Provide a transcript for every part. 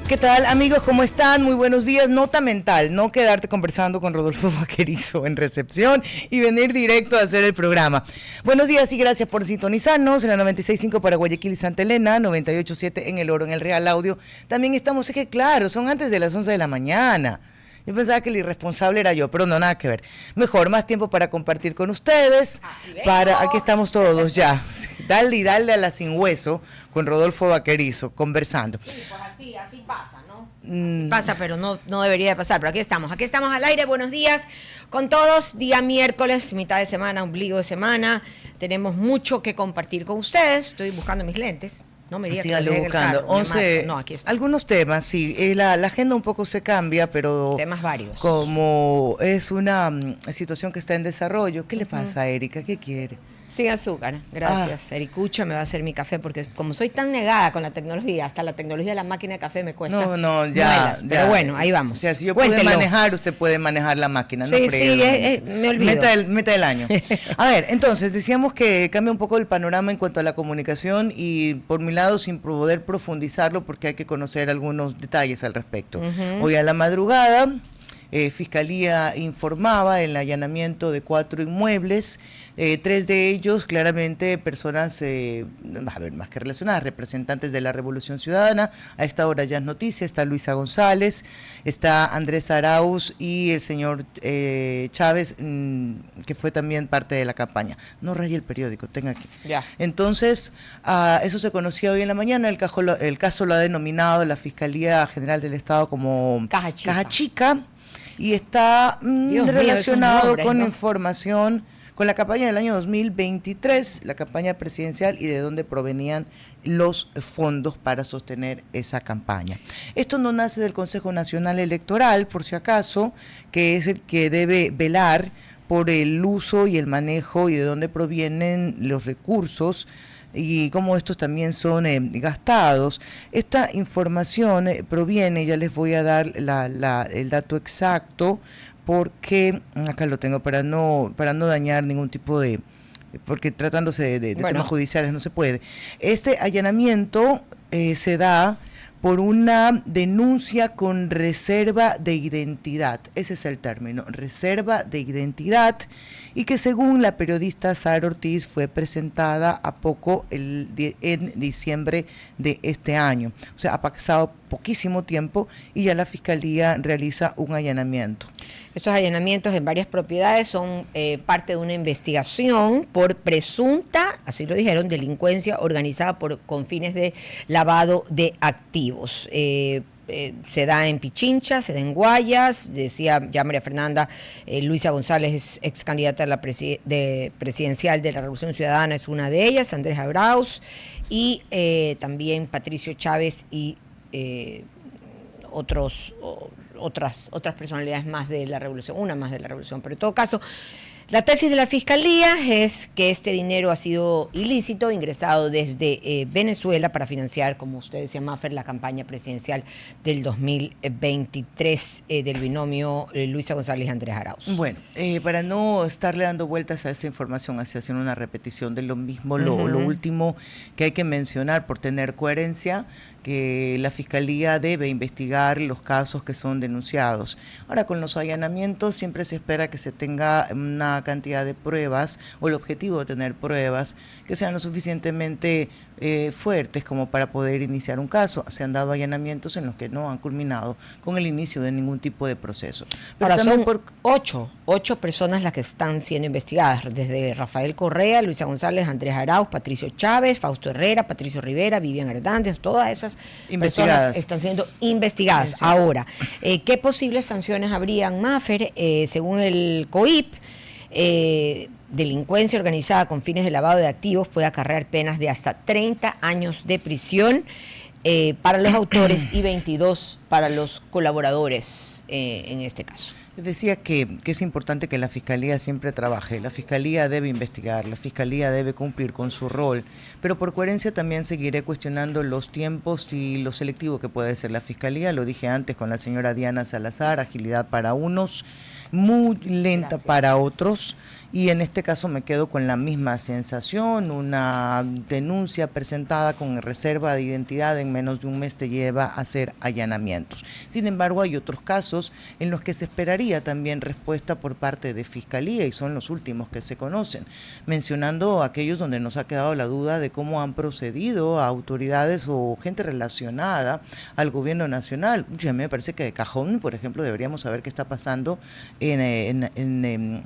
¿Qué tal, amigos? ¿Cómo están? Muy buenos días. Nota mental, no quedarte conversando con Rodolfo Vaquerizo en recepción y venir directo a hacer el programa. Buenos días y gracias por sintonizarnos en la 96.5 para Guayaquil y Santa Elena, 98.7 en El Oro, en el Real Audio. También estamos, es que claro, son antes de las 11 de la mañana. Yo pensaba que el irresponsable era yo, pero no, nada que ver. Mejor, más tiempo para compartir con ustedes. Aquí estamos todos ya. Dale y dale a la sin hueso con Rodolfo Vaquerizo, conversando. Sí, pues así pasa, ¿no? Pasa, pero no debería de pasar. Pero aquí estamos al aire. Buenos días con todos. Día miércoles, mitad de semana, ombligo de semana. Tenemos mucho que compartir con ustedes. Estoy buscando mis lentes. No me digas que lo buscando. 11, no, aquí está. Algunos temas, sí. La agenda un poco se cambia, pero... Temas varios. Como es una situación que está en desarrollo, ¿qué le pasa a Erika? ¿Qué quiere? Sin azúcar, gracias. Ericucha me va a hacer mi café porque como soy tan negada con la tecnología, hasta la tecnología de la máquina de café me cuesta. Ya. Pero bueno, ahí vamos. O sea, si yo puedo manejar, usted puede manejar la máquina. Sí, me olvido. Meta del año. A ver, entonces, decíamos que cambia un poco el panorama en cuanto a la comunicación y por mi lado, sin poder profundizarlo porque hay que conocer algunos detalles al respecto. Hoy a la madrugada... Fiscalía informaba el allanamiento de 4 inmuebles, 3 de ellos claramente personas, más que relacionadas, representantes de la Revolución Ciudadana. A esta hora ya es noticia, está Luisa González, está Andrés Arauz y el señor Chávez, que fue también parte de la campaña. No raye el periódico, tenga aquí. Ya. Entonces, eso se conocía hoy en la mañana, el caso lo ha denominado la Fiscalía General del Estado como Caja Chica. Y está relacionado con información, con la campaña del año 2023, la campaña presidencial y de dónde provenían los fondos para sostener esa campaña. Esto no nace del Consejo Nacional Electoral, por si acaso, que es el que debe velar por el uso y el manejo y de dónde provienen los recursos y cómo estos también son gastados. Esta información proviene, ya les voy a dar el dato exacto, porque acá lo tengo para no dañar ningún tipo de, porque tratándose de temas judiciales no se puede. Este allanamiento se da por una denuncia con reserva de identidad, ese es el término, reserva de identidad, y que según la periodista Sara Ortiz fue presentada en diciembre de este año. O sea, ha pasado poquísimo tiempo y ya la Fiscalía realiza un allanamiento. Estos allanamientos en varias propiedades son parte de una investigación por presunta, así lo dijeron, delincuencia organizada con fines de lavado de activos. Se da en Pichincha, se da en Guayas, decía ya María Fernanda, Luisa González es ex candidata a la presidencial de la Revolución Ciudadana, es una de ellas, Andrés Arauz, y también Patricio Chávez y otras personalidades más de la Revolución, una más de la Revolución, pero en todo caso, la tesis de la Fiscalía es que este dinero ha sido ilícito, ingresado desde Venezuela para financiar, como usted decía, Maffer, la campaña presidencial del 2023 del binomio Luisa González y Andrés Arauz. Bueno, para no estarle dando vueltas a esta información, así haciendo una repetición de lo mismo, lo último que hay que mencionar por tener coherencia, que la Fiscalía debe investigar los casos que son denunciados. Ahora, con los allanamientos siempre se espera que se tenga una cantidad de pruebas o el objetivo de tener pruebas que sean lo suficientemente fuertes como para poder iniciar un caso. Se han dado allanamientos en los que no han culminado con el inicio de ningún tipo de proceso. Pero ahora son ocho personas las que están siendo investigadas, desde Rafael Correa, Luisa González, Andrés Arauz, Patricio Chávez, Fausto Herrera, Patricio Rivera, Vivian Hernández, todas esas personas están siendo investigadas. Sí. Ahora, ¿qué posibles sanciones habrían, Maffer? Según el COIP, delincuencia organizada con fines de lavado de activos puede acarrear penas de hasta 30 años de prisión para los autores y 22 para los colaboradores en este caso. Decía que es importante que la Fiscalía siempre trabaje, la Fiscalía debe investigar, la Fiscalía debe cumplir con su rol, pero por coherencia también seguiré cuestionando los tiempos y lo selectivo que puede ser la Fiscalía, lo dije antes con la señora Diana Salazar, agilidad para unos, muy lenta para otros. Y en este caso me quedo con la misma sensación, una denuncia presentada con reserva de identidad en menos de un mes te lleva a hacer allanamientos. Sin embargo, hay otros casos en los que se esperaría también respuesta por parte de Fiscalía y son los últimos que se conocen, mencionando aquellos donde nos ha quedado la duda de cómo han procedido a autoridades o gente relacionada al gobierno nacional. A mí me parece que de cajón, por ejemplo, deberíamos saber qué está pasando en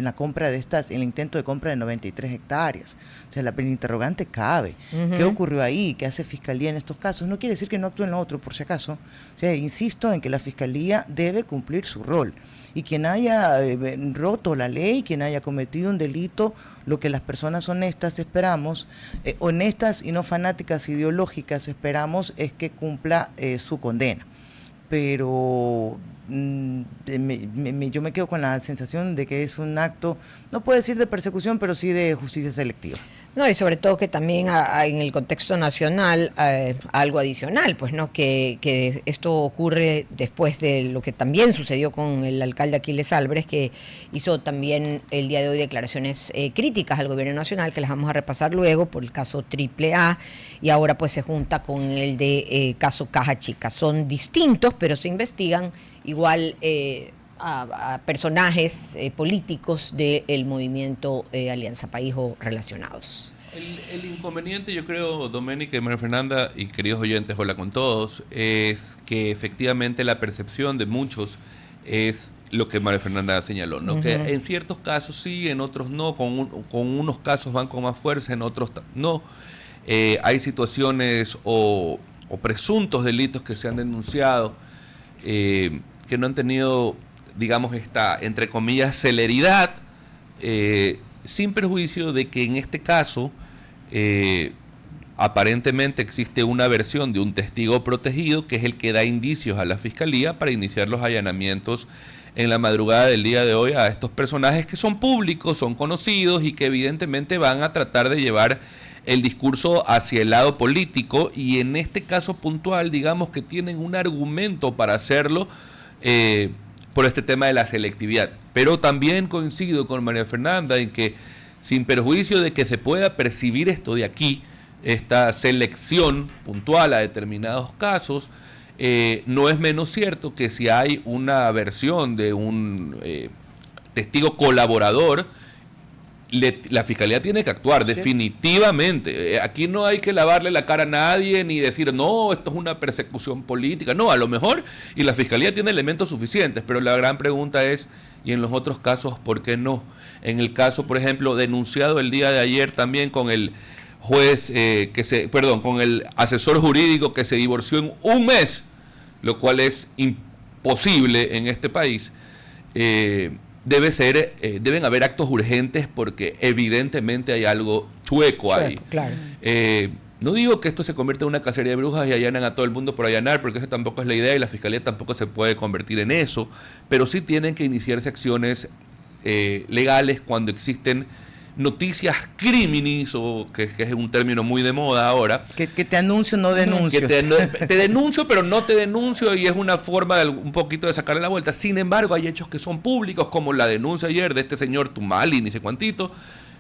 la compra de en el intento de compra de 93 hectáreas. O sea, la interrogante cabe. ¿Qué ocurrió ahí? ¿Qué hace Fiscalía en estos casos? No quiere decir que no actúe en lo otro, por si acaso. O sea, insisto en que la Fiscalía debe cumplir su rol. Y quien haya roto la ley, quien haya cometido un delito, lo que las personas honestas esperamos, honestas y no fanáticas ideológicas esperamos, es que cumpla su condena. Pero yo me quedo con la sensación de que es un acto, no puedo decir de persecución, pero sí de justicia selectiva. No, y sobre todo que también en el contexto nacional algo adicional, pues no, que esto ocurre después de lo que también sucedió con el alcalde Aquiles Álvarez, que hizo también el día de hoy declaraciones críticas al gobierno nacional, que las vamos a repasar luego por el caso AAA, y ahora pues se junta con el de caso Caja Chica. Son distintos, pero se investigan igual a personajes políticos del movimiento Alianza País o relacionados. El inconveniente, yo creo, Doménica y María Fernanda, y queridos oyentes, hola con todos, es que efectivamente la percepción de muchos es lo que María Fernanda señaló, ¿no? Que en ciertos casos sí, en otros no, con unos casos van con más fuerza, en otros no. Hay situaciones o presuntos delitos que se han denunciado que no han tenido, digamos, esta, entre comillas, celeridad, sin perjuicio de que en este caso aparentemente existe una versión de un testigo protegido que es el que da indicios a la Fiscalía para iniciar los allanamientos en la madrugada del día de hoy a estos personajes que son públicos, son conocidos y que evidentemente van a tratar de llevar el discurso hacia el lado político, y en este caso puntual, digamos que tienen un argumento para hacerlo por este tema de la selectividad. Pero también coincido con María Fernanda en que, sin perjuicio de que se pueda percibir esto de aquí, esta selección puntual a determinados casos, no es menos cierto que si hay una versión de un testigo colaborador, la Fiscalía tiene que actuar, sí, definitivamente. Aquí no hay que lavarle la cara a nadie ni decir, no, esto es una persecución política. No, a lo mejor, y la Fiscalía tiene elementos suficientes, pero la gran pregunta es, y en los otros casos, ¿por qué no? En el caso, por ejemplo, denunciado el día de ayer también con el juez, con el asesor jurídico que se divorció en un mes, lo cual es imposible en este país, deben haber actos urgentes porque evidentemente hay algo chueco ahí. Claro. No digo que esto se convierta en una cacería de brujas y allanan a todo el mundo por allanar, porque esa tampoco es la idea y la Fiscalía tampoco se puede convertir en eso, pero sí tienen que iniciarse acciones legales cuando existen noticias criminis, o que es un término muy de moda ahora. Que te anuncio, no denuncio. Te denuncio, pero no te denuncio, y es una forma de un poquito de sacarle la vuelta. Sin embargo, hay hechos que son públicos, como la denuncia ayer de este señor Tumali, ni sé cuantito,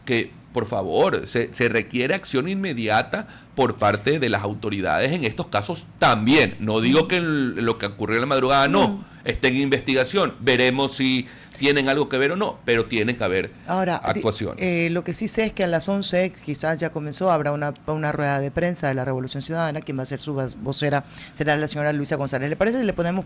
que, por favor, se requiere acción inmediata por parte de las autoridades en estos casos también. No digo que lo que ocurrió en la madrugada no, está en investigación. Veremos si tienen algo que ver o no, pero tiene que haber actuación. Lo que sí sé es que a las 11, quizás ya comenzó, habrá una rueda de prensa de la Revolución Ciudadana. Quien va a ser su vocera será la señora Luisa González. ¿Le parece si le ponemos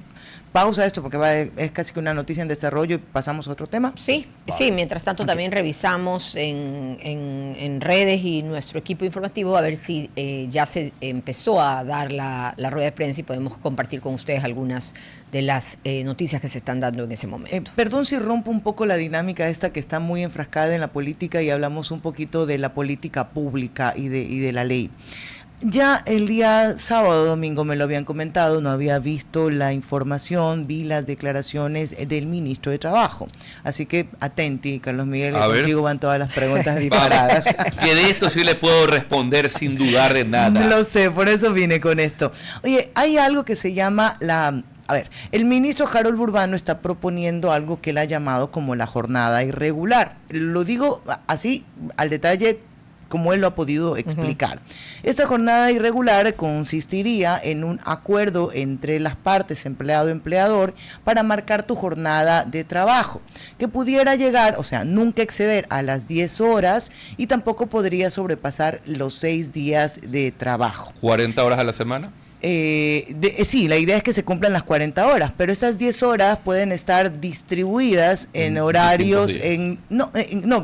pausa a esto? Porque es casi que una noticia en desarrollo y pasamos a otro tema. Sí, vale. Sí, mientras tanto también revisamos en redes y nuestro equipo informativo a ver si ya se empezó a dar la rueda de prensa y podemos compartir con ustedes algunas de las noticias que se están dando en ese momento. Perdón si rompo un poco la dinámica esta que está muy enfrascada en la política y hablamos un poquito de la política pública y de la ley. Ya el día sábado, domingo me lo habían comentado, no había visto la información, vi las declaraciones del ministro de Trabajo. Así que atenti, Carlos Miguel, contigo van todas las preguntas disparadas. Que de esto sí le puedo responder sin dudar de nada. Lo sé, por eso vine con esto. Oye, hay algo que se llama la A ver, el ministro Harold Burbano está proponiendo algo que él ha llamado como la jornada irregular. Lo digo así, al detalle, como él lo ha podido explicar. Esta jornada irregular consistiría en un acuerdo entre las partes empleado-empleador para marcar tu jornada de trabajo, que pudiera llegar, o sea, nunca exceder a las 10 horas y tampoco podría sobrepasar los 6 días de trabajo. ¿40 horas a la semana? Sí, la idea es que se cumplan las 40 horas, pero esas 10 horas pueden estar distribuidas en horarios, no,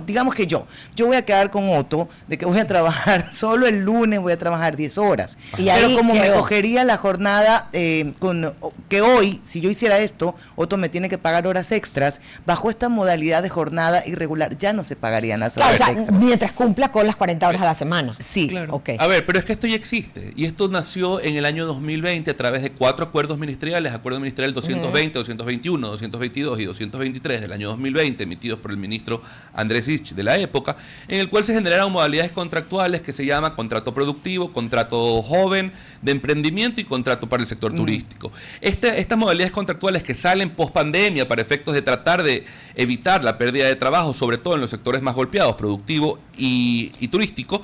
digamos que yo voy a quedar con Otto, de que voy a trabajar, solo el lunes voy a trabajar 10 horas, pero como me cogería la jornada, que hoy, si yo hiciera esto, Otto me tiene que pagar horas extras, bajo esta modalidad de jornada irregular, ya no se pagarían las horas extras. Mientras cumpla con las 40 horas a la semana. Sí. Claro. Okay. A ver, pero es que esto ya existe, y esto nació en el año 2020 a través de 4 acuerdos ministeriales, acuerdo ministerial 220, 221, 222 y 223 del año 2020, emitidos por el ministro Andrés Ich de la época, en el cual se generaron modalidades contractuales que se llama contrato productivo, contrato joven de emprendimiento y contrato para el sector turístico. Estas modalidades contractuales que salen post pandemia para efectos de tratar de evitar la pérdida de trabajo, sobre todo en los sectores más golpeados, productivo y turístico,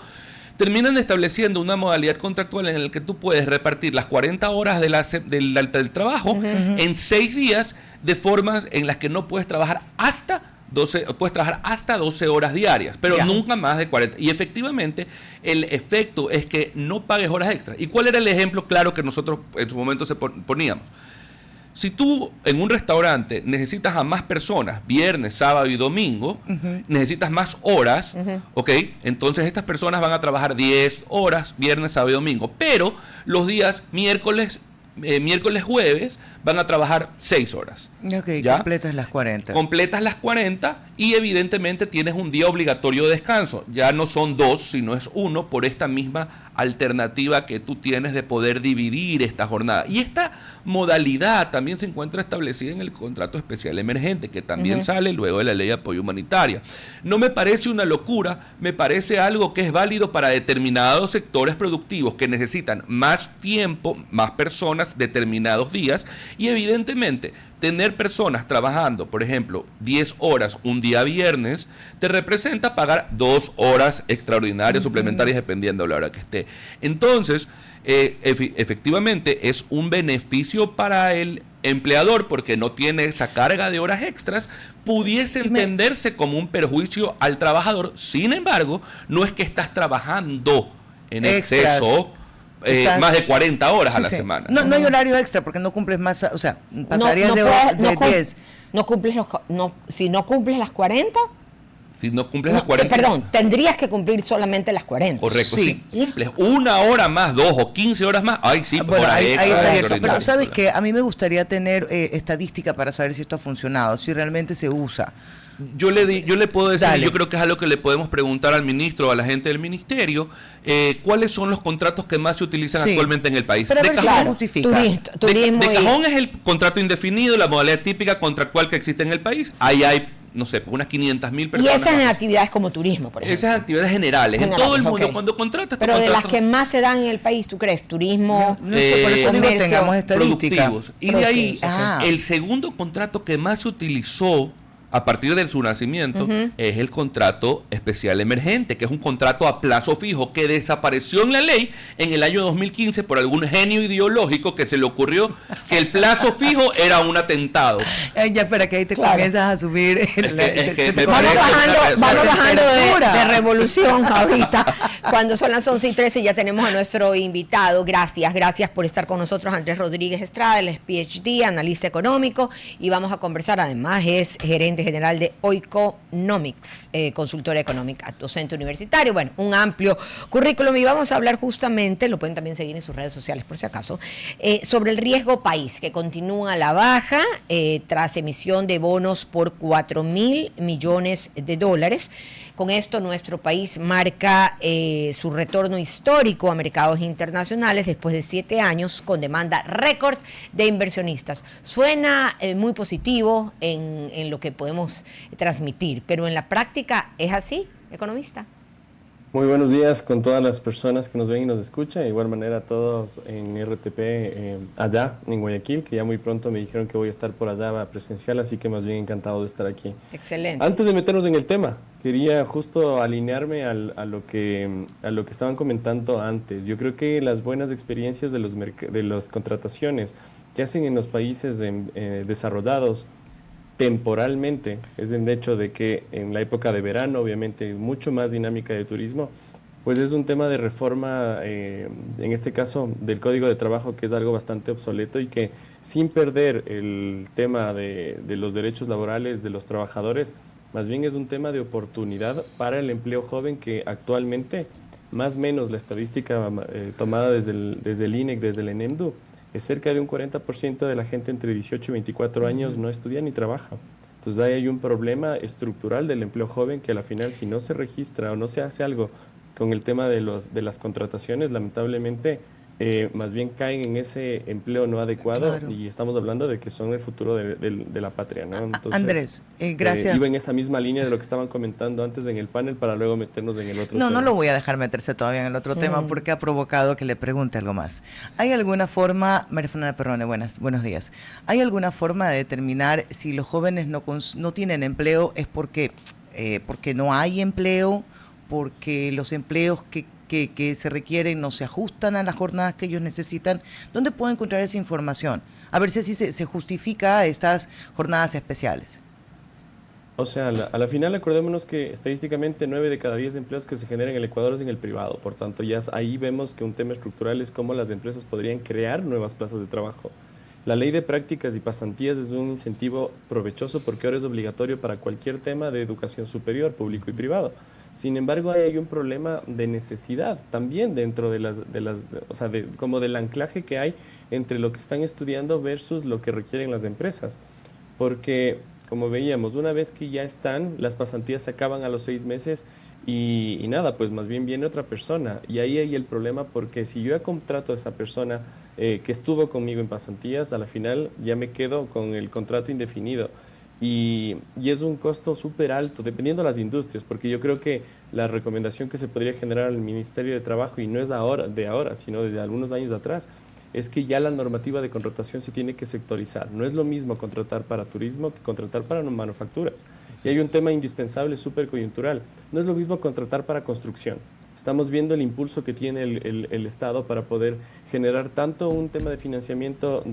terminan estableciendo una modalidad contractual en la que tú puedes repartir las 40 horas del trabajo en 6 días, de formas en las que no puedes trabajar hasta 12 horas diarias, pero nunca más de 40. Y efectivamente, el efecto es que no pagues horas extras. ¿Y cuál era el ejemplo claro que nosotros en su momento poníamos? Si tú en un restaurante necesitas a más personas, viernes, sábado y domingo, necesitas más horas, ¿ok? Entonces estas personas van a trabajar 10 horas, viernes, sábado y domingo. Pero los días miércoles, jueves, van a trabajar 6 horas. Ok, ¿ya? completas las 40. Completas las 40 y evidentemente tienes un día obligatorio de descanso. Ya no son 2, sino es 1 por esta misma alternativa que tú tienes de poder dividir esta jornada. Y esta modalidad también se encuentra establecida en el contrato especial emergente, que también sale luego de la ley de apoyo humanitaria. No me parece una locura, me parece algo que es válido para determinados sectores productivos que necesitan más tiempo, más personas, determinados días, y evidentemente tener personas trabajando, por ejemplo, 10 horas un día viernes, te representa pagar 2 horas extraordinarias, suplementarias, dependiendo de la hora que esté. Entonces, efectivamente, es un beneficio para el empleador porque no tiene esa carga de horas extras, pudiese entenderse como un perjuicio al trabajador. Sin embargo, no es que estás trabajando en exceso. Más de 40 horas a la semana. No hay horario extra porque no cumples más, o sea, pasarías de 10. Si no cumples las 40. Si no cumples las 40. Perdón, tendrías que cumplir solamente las 40. Correcto. Sí. Si cumples 1 hora más, 2 o 15 horas más, sí, bueno, ahí estaría. Pero sabes que a mí me gustaría tener estadística para saber si esto ha funcionado, si realmente se usa. Yo le puedo decir, yo creo que es algo que le podemos preguntar al ministro o a la gente del ministerio, cuáles son los contratos que más se utilizan actualmente en el país. Pero a ver si se justifica. Turismo de cajón es el contrato indefinido, la modalidad típica contractual que existe en el país. Ahí hay, no sé, unas 500,000 personas. Y esas en actividades como turismo, por ejemplo. Esas actividades generales. En todo el mundo, cuando contratas. Pero de las que más se dan en el país, ¿tú crees? Turismo, no sé, por eso digo, tengamos estadística. Y de ahí, el segundo contrato que más se utilizó a partir de su nacimiento, es el contrato especial emergente, que es un contrato a plazo fijo que desapareció en la ley en el año 2015 por algún genio ideológico que se le ocurrió que el plazo fijo era un atentado. Ya, espera, que ahí te comienzas a subir. Vamos bajando de revolución ahorita. Cuando son las 11:13 ya tenemos a nuestro invitado. Gracias por estar con nosotros, Andrés Rodríguez Estrada. Él es PhD, analista económico, y vamos a conversar. Además, es gerente general de Oikonomics, consultora económica, docente universitario. Bueno, un amplio currículum, y vamos a hablar justamente, lo pueden también seguir en sus redes sociales por si acaso, sobre el riesgo país, que continúa a la baja tras emisión de bonos por $4,000 millones. Con esto nuestro país marca su retorno histórico a mercados internacionales después de 7 años con demanda récord de inversionistas. Suena muy positivo en lo que podemos transmitir, pero en la práctica, ¿es así, economista? Muy buenos días con todas las personas que nos ven y nos escuchan. De igual manera a todos en RTP allá en Guayaquil, que ya muy pronto me dijeron que voy a estar por allá presencial, así que más bien encantado de estar aquí. Excelente. Antes de meternos en el tema, quería justo alinearme a lo que estaban comentando antes. Yo creo que las buenas experiencias de las contrataciones que hacen en los países desarrollados temporalmente, es el hecho de que en la época de verano, obviamente, mucho más dinámica de turismo, pues es un tema de reforma, en este caso del Código de Trabajo, que es algo bastante obsoleto y que sin perder el tema de los derechos laborales de los trabajadores, más bien es un tema de oportunidad para el empleo joven que actualmente, más o menos la estadística tomada desde el INEC, desde el ENEMDU, es cerca de un 40% de la gente entre 18 y 24 años no estudia ni trabaja. Entonces ahí hay un problema estructural del empleo joven que a la final si no se registra o no se hace algo con el tema de las contrataciones, lamentablemente más bien caen en ese empleo no adecuado Claro. y estamos hablando de que son el futuro de la patria, ¿no? Entonces, Andrés, gracias. iba en esa misma línea de lo que estaban comentando antes en el panel para luego meternos en el otro tema. No lo voy a dejar meterse todavía en el otro tema porque ha provocado que le pregunte algo más. ¿Hay alguna forma, María Fernanda Perrone, buenos días, ¿hay alguna forma de determinar si los jóvenes no tienen empleo es porque no hay empleo, porque los empleos que se requieren no se ajustan a las jornadas que ellos necesitan? ¿Dónde puedo encontrar esa información? A ver si así se justifica estas jornadas especiales. O sea, a la final acordémonos que estadísticamente 9 de cada 10 empleos que se generan en el Ecuador es en el privado. Por tanto, ya ahí vemos que un tema estructural es cómo las empresas podrían crear nuevas plazas de trabajo. La ley de prácticas y pasantías es un incentivo provechoso porque ahora es obligatorio para cualquier tema de educación superior, público y privado. Sin embargo, ahí hay un problema de necesidad también dentro o sea, como del anclaje que hay entre lo que están estudiando versus lo que requieren las empresas. Porque, como veíamos, una vez que ya están, las pasantías se acaban a los 6 meses y nada, pues más bien viene otra persona. Y ahí hay el problema porque si yo ya contrato a esa persona que estuvo conmigo en pasantías, a la final ya me quedo con el contrato indefinido. Y es un costo súper alto, dependiendo de las industrias, porque yo creo que la recomendación que se podría generar al Ministerio de Trabajo, y no es de ahora, sino desde algunos años atrás, es que ya la normativa de contratación se tiene que sectorizar. No es lo mismo contratar para turismo que contratar para manufacturas. Y hay un tema indispensable, súper coyuntural. No es lo mismo contratar para construcción. Estamos viendo el impulso que tiene el Estado para poder generar tanto un tema de financiamiento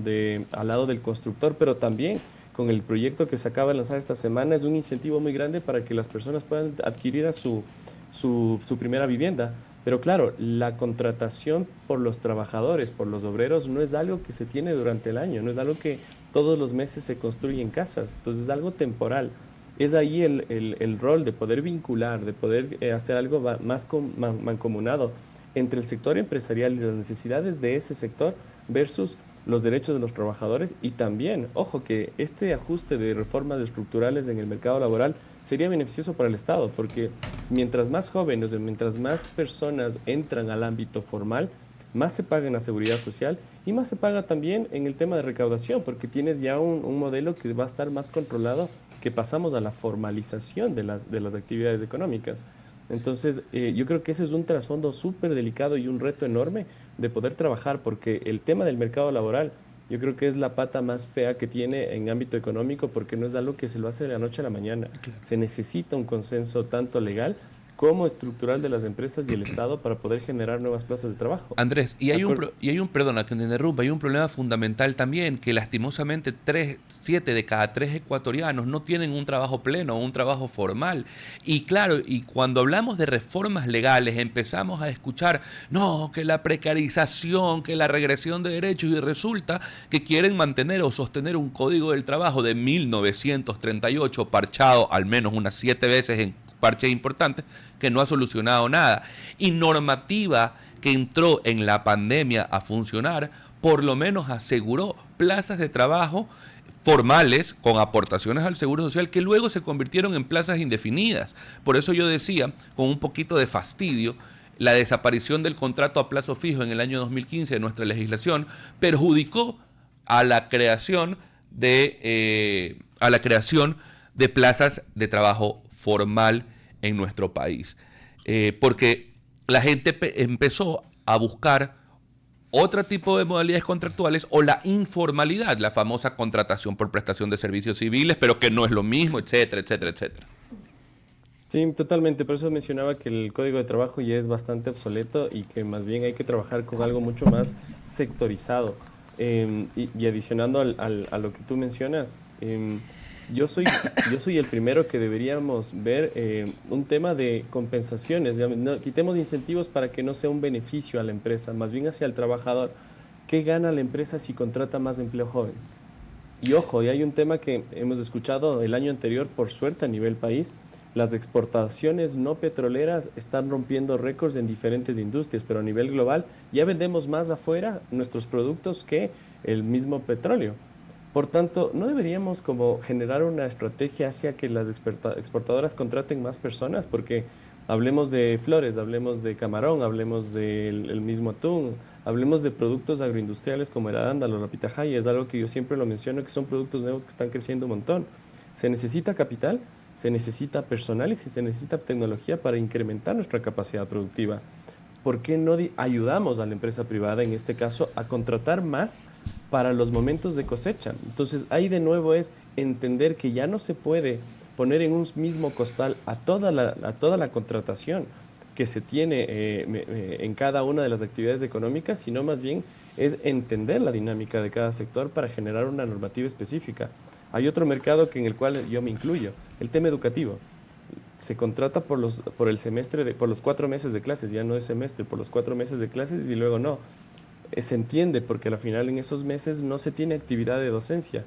al lado del constructor, pero también con el proyecto que se acaba de lanzar esta semana, es un incentivo muy grande para que las personas puedan adquirir su primera vivienda. Pero claro, la contratación por los trabajadores, por los obreros, no es algo que se tiene durante el año, no es algo que todos los meses se construyen casas, entonces es algo temporal. Es ahí el rol de poder vincular, de poder hacer algo más mancomunado entre el sector empresarial y las necesidades de ese sector versus los derechos de los trabajadores y también, ojo, que este ajuste de reformas estructurales en el mercado laboral sería beneficioso para el Estado, porque mientras más jóvenes, mientras más personas entran al ámbito formal, más se paga en la seguridad social y más se paga también en el tema de recaudación, porque tienes ya un modelo que va a estar más controlado, que pasamos a la formalización de las actividades económicas. Entonces, yo creo que ese es un trasfondo súper delicado y un reto enorme de poder trabajar, porque el tema del mercado laboral, yo creo que es la pata más fea que tiene en ámbito económico, porque no es algo que se lo hace de la noche a la mañana. Claro. Se necesita un consenso tanto legal como estructural de las empresas y el Estado para poder generar nuevas plazas de trabajo. Andrés, perdona que te interrumpa, hay un problema fundamental también, que lastimosamente 7 de cada 3 ecuatorianos no tienen un trabajo pleno, un trabajo formal. Y claro, y cuando hablamos de reformas legales empezamos a escuchar, no, que la precarización, que la regresión de derechos, y resulta que quieren mantener o sostener un código del trabajo de 1938 parchado al menos unas 7 veces en parches importantes, que no ha solucionado nada, y normativa que entró en la pandemia a funcionar, por lo menos aseguró plazas de trabajo formales con aportaciones al Seguro Social que luego se convirtieron en plazas indefinidas. Por eso yo decía, con un poquito de fastidio, la desaparición del contrato a plazo fijo en el año 2015 de nuestra legislación perjudicó a la creación de plazas de trabajo formal en nuestro país. Porque la gente empezó a buscar otro tipo de modalidades contractuales o la informalidad, la famosa contratación por prestación de servicios civiles, pero que no es lo mismo, etcétera, etcétera, etcétera. Sí, totalmente. Por eso mencionaba que el código de trabajo ya es bastante obsoleto y que más bien hay que trabajar con algo mucho más sectorizado. Y adicionando a lo que tú mencionas, yo soy el primero que deberíamos ver un tema de compensaciones. Digamos, quitemos incentivos para que no sea un beneficio a la empresa, más bien hacia el trabajador. ¿Qué gana la empresa si contrata más empleo joven? Y ojo, y hay un tema que hemos escuchado el año anterior, por suerte, a nivel país. Las exportaciones no petroleras están rompiendo récords en diferentes industrias, pero a nivel global ya vendemos más afuera nuestros productos que el mismo petróleo. Por tanto, ¿no deberíamos como generar una estrategia hacia que las exportadoras contraten más personas? Porque hablemos de flores, hablemos de camarón, hablemos del el mismo atún, hablemos de productos agroindustriales como el arándano, la pitahaya, es algo que yo siempre lo menciono, que son productos nuevos que están creciendo un montón. Se necesita capital, se necesita personal y se necesita tecnología para incrementar nuestra capacidad productiva. ¿Por qué no ayudamos a la empresa privada, en este caso, a contratar más para los momentos de cosecha? Entonces, ahí de nuevo es entender que ya no se puede poner en un mismo costal a toda la contratación que se tiene en cada una de las actividades económicas, sino más bien es entender la dinámica de cada sector para generar una normativa específica. Hay otro mercado que en el cual yo me incluyo, el tema educativo. Se contrata por el semestre, por los 4 meses de clases, ya no es semestre, por los 4 meses de clases y luego no. Se entiende porque al final en esos meses no se tiene actividad de docencia.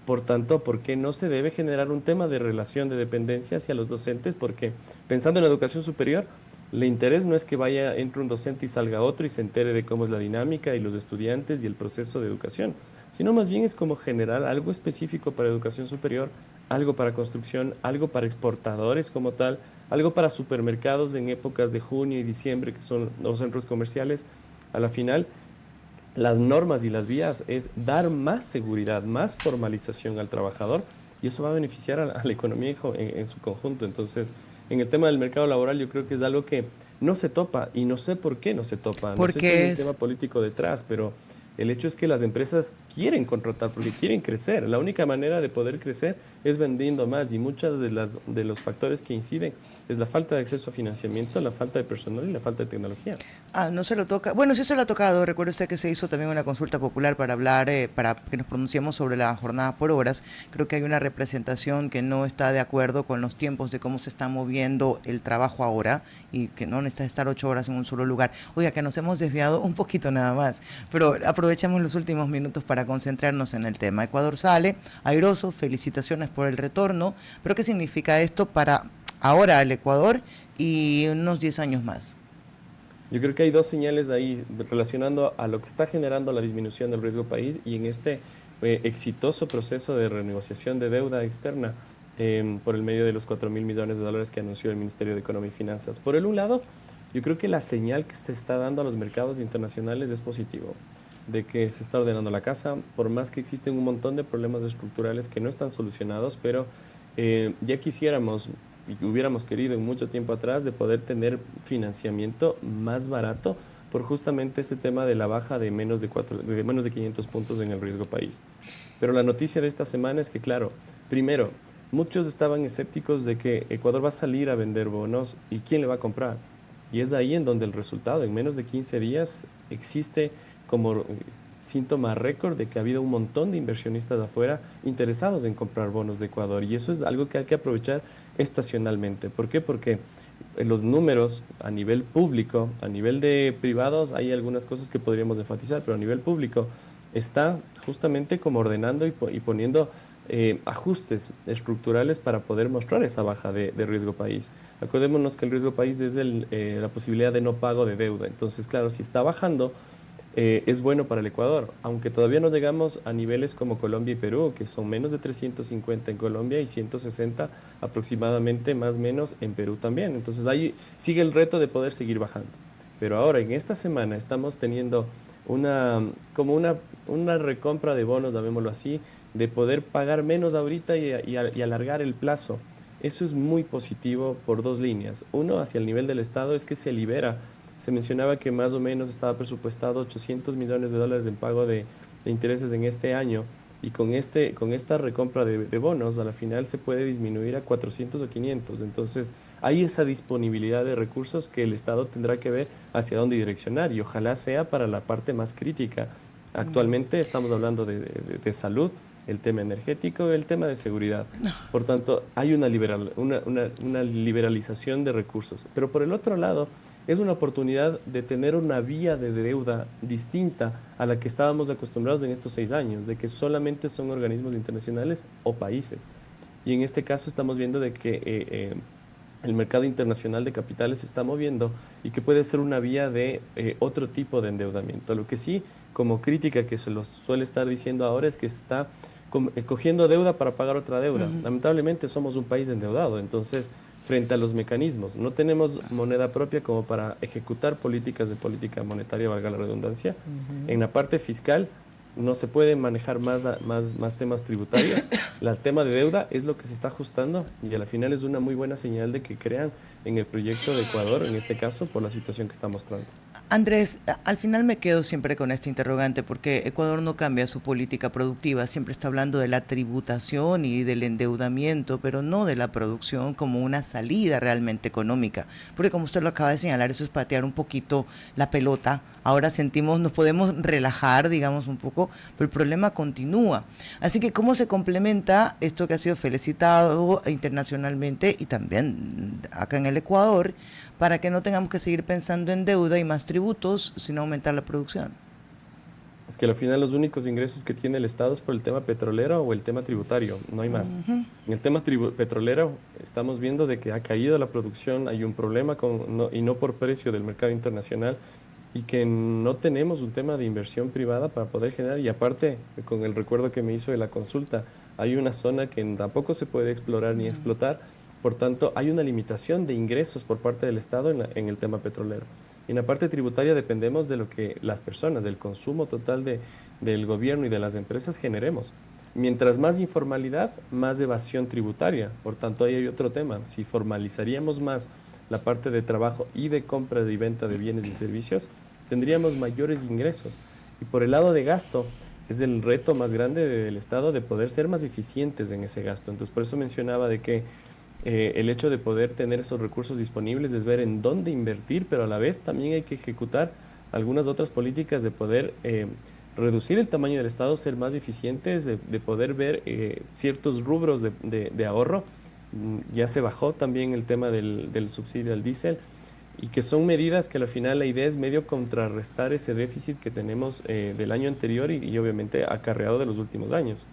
Por tanto, ¿por qué no se debe generar un tema de relación de dependencia hacia los docentes? Porque pensando en la educación superior, el interés no es que vaya, entre un docente y salga otro y se entere de cómo es la dinámica y los estudiantes y el proceso de educación, sino más bien es como generar algo específico para educación superior, algo para construcción, algo para exportadores como tal, algo para supermercados en épocas de junio y diciembre, que son los centros comerciales. A la final, las normas y las vías es dar más seguridad, más formalización al trabajador y eso va a beneficiar a la economía en su conjunto. Entonces, en el tema del mercado laboral yo creo que es algo que no se topa y no sé por qué no se topa. No sé si hay Porque un tema es político detrás, pero el hecho es que las empresas quieren contratar porque quieren crecer. La única manera de poder crecer es vendiendo más y muchas de los factores que inciden es la falta de acceso a financiamiento, la falta de personal y la falta de tecnología. No se lo toca. Bueno, sí se lo ha tocado. Recuerdo usted que se hizo también una consulta popular para hablar, para que nos pronunciemos sobre la jornada por horas. Creo que hay una representación que no está de acuerdo con los tiempos de cómo se está moviendo el trabajo ahora y que no necesita estar 8 horas en un solo lugar. Oiga, que nos hemos desviado un poquito nada más, pero aprovechamos los últimos minutos para concentrarnos en el tema. Ecuador sale airoso, felicitaciones por el retorno, pero ¿qué significa esto para ahora el Ecuador y unos 10 años más? Yo creo que hay dos señales ahí relacionando a lo que está generando la disminución del riesgo país y en este exitoso proceso de renegociación de deuda externa por el medio de los 4.000 millones de dólares que anunció el Ministerio de Economía y Finanzas. Por el un lado, yo creo que la señal que se está dando a los mercados internacionales es positivo, de que se está ordenando la casa, por más que existen un montón de problemas estructurales que no están solucionados, pero ya quisiéramos y hubiéramos querido en mucho tiempo atrás de poder tener financiamiento más barato por justamente este tema de la baja de menos de 500 puntos en el riesgo país. Pero la noticia de esta semana es que, claro, primero, muchos estaban escépticos de que Ecuador va a salir a vender bonos y quién le va a comprar. Y es ahí en donde el resultado, en menos de 15 días, existe como síntoma récord de que ha habido un montón de inversionistas de afuera interesados en comprar bonos de Ecuador. Y eso es algo que hay que aprovechar estacionalmente. ¿Por qué? Porque los números a nivel público, a nivel de privados, hay algunas cosas que podríamos enfatizar, pero a nivel público está justamente como ordenando y poniendo ajustes estructurales para poder mostrar esa baja de riesgo país. Acordémonos que el riesgo país es la posibilidad de no pago de deuda. Entonces, claro, si está bajando, es bueno para el Ecuador, aunque todavía no llegamos a niveles como Colombia y Perú, que son menos de 350 en Colombia y 160 aproximadamente más o menos en Perú también. Entonces ahí sigue el reto de poder seguir bajando. Pero ahora, en esta semana, estamos teniendo una, como una recompra de bonos, llamémoslo así, de poder pagar menos ahorita y alargar el plazo. Eso es muy positivo por dos líneas. Uno, hacia el nivel del Estado, es que se libera se mencionaba que más o menos estaba presupuestado $800 millones en pago de intereses en este año, y con esta recompra de bonos, a la final se puede disminuir a 400 o 500. Entonces, hay esa disponibilidad de recursos que el Estado tendrá que ver hacia dónde direccionar, y ojalá sea para la parte más crítica. Actualmente estamos hablando de salud, el tema energético, el tema de seguridad. Por tanto, hay una liberalización de recursos. Pero por el otro lado, es una oportunidad de tener una vía de deuda distinta a la que estábamos acostumbrados en estos 6 años, de que solamente son organismos internacionales o países. Y en este caso estamos viendo de que el mercado internacional de capitales se está moviendo, y que puede ser una vía de otro tipo de endeudamiento. Lo que sí, como crítica que se lo suele estar diciendo ahora, es que está cogiendo deuda para pagar otra deuda. Lamentablemente somos un país endeudado, entonces frente a los mecanismos, no tenemos moneda propia como para ejecutar políticas de política monetaria, valga la redundancia. En la parte fiscal no se pueden manejar más temas tributarios. El tema de deuda es lo que se está ajustando, y a la final es una muy buena señal de que crean en el proyecto de Ecuador, en este caso, por la situación que está mostrando. Andrés, al final me quedo siempre con este interrogante, porque Ecuador no cambia su política productiva, siempre está hablando de la tributación y del endeudamiento, pero no de la producción como una salida realmente económica, porque como usted lo acaba de señalar, eso es patear un poquito la pelota. Ahora nos podemos relajar, digamos, un poco, pero el problema continúa. Así que, ¿cómo se complementa esto que ha sido felicitado internacionalmente y también acá en el Ecuador, para que no tengamos que seguir pensando en deuda y más tributos, sino aumentar la producción? Es que al final los únicos ingresos que tiene el Estado es por el tema petrolero o el tema tributario, no hay más. En el tema petrolero estamos viendo de que ha caído la producción, hay un problema y no por precio del mercado internacional, y que no tenemos un tema de inversión privada para poder generar. Y aparte, con el recuerdo que me hizo de la consulta, hay una zona que tampoco se puede explorar ni explotar. Por tanto, hay una limitación de ingresos por parte del Estado en el tema petrolero. Y en la parte tributaria dependemos de lo que las personas, del consumo total del gobierno y de las empresas generemos. Mientras más informalidad, más evasión tributaria. Por tanto, ahí hay otro tema. Si formalizaríamos más la parte de trabajo y de compra y venta de bienes y servicios, tendríamos mayores ingresos. Y por el lado de gasto, es el reto más grande del Estado de poder ser más eficientes en ese gasto. Entonces, por eso mencionaba de que el hecho de poder tener esos recursos disponibles es ver en dónde invertir, pero a la vez también hay que ejecutar algunas otras políticas de poder reducir el tamaño del Estado, ser más eficientes, de poder ver ciertos rubros de ahorro. Ya se bajó también el tema del subsidio al diésel, y que son medidas que al final la idea es medio contrarrestar ese déficit que tenemos del año anterior y obviamente acarreado de los últimos años.